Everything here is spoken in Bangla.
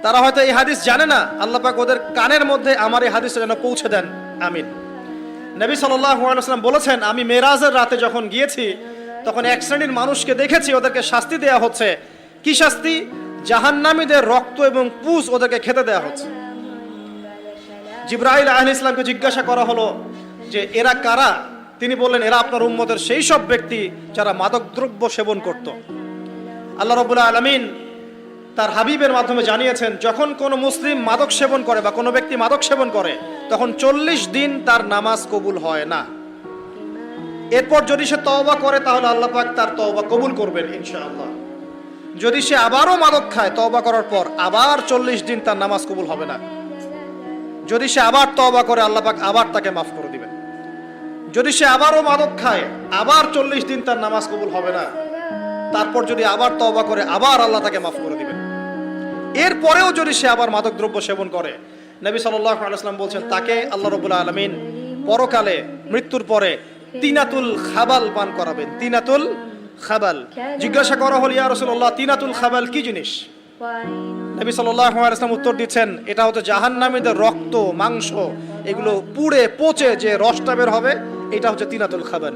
তারা হয়তো এই হাদিস জানে না, আল্লাহ পাক ওদের কানের মধ্যে আমার এই হাদিসটা যেন পৌঁছে দেন, আমিন। নবী সাল্লাল্লাহু আলাইহি ওয়াসাল্লাম বলেছেন, আমি মেরাজের রাতে যখন গিয়েছি তখন এক শ্রেণীর মানুষকে দেখেছি, ওদেরকে শাস্তি দেয়া হচ্ছে। কি শাস্তি? জাহান্নামীদের রক্ত এবং পুঁজ ওদেরকে খেতে দেয়া হচ্ছে। জিবরাইল আলাইহিস সালামকে জিজ্ঞাসা করা হলো যে এরা কারা? তিনি বললেন, এরা আপনার উম্মতের সেই সব ব্যক্তি যারা মাদকদ্রব্য সেবন করত। আল্লাহ রাব্বুল আলামিন তার হাবিবের মাধ্যমে জানিয়েছেন, যখন কোনো মুসলিম মাদক সেবন করে বা কোনো ব্যক্তি মাদক সেবন করে তখন 40 দিন তার নামাজ কবুল হয় না। এরপর যদি সে তওবা করে তাহলে আল্লাহ পাক তার তওবা কবুল করবেন ইনশাআল্লাহ। যদি সে আবারও মাদক খায় তওবা করার পর, আবার 40 দিন তার নামাজ কবুল হবে না। যদি সে আবার তওবা করে আল্লাহ পাক আবার তাকে মাফ করে দিবেন। যদি সে আবারও মাদক খায় আবার 40 দিন তার নামাজ কবুল হবে না। তারপর যদি আবার তওবা করে আবার আল্লাহ তাকে মাফ করে দিবেন। এরপরেও যদি সে আবার মাদক দ্রব্য সেবন করে, নবী সাল্লাল্লাহু আলাইহি ওয়াসাল্লাম বলছেন তাকে আল্লাহ রাব্বুল আলামিন পরকালে মৃত্যুর পরে তিনাতুল খাবাল পান করাবেন। তিনাতুল খাবাল। জিজ্ঞাসা করা হলো, ইয়া রাসূলুল্লাহ, তিনাতুল খাবাল কি জিনিস? নবী সাল্লাল্লাহু আলাইহি ওয়াসাল্লাম উত্তর দিচ্ছেন, এটা হচ্ছে জাহান্নামীদের রক্ত, মাংস, এগুলো পুড়ে পচে যে রসটা বের হবে, এটা হচ্ছে তিনাতুল খাবাল।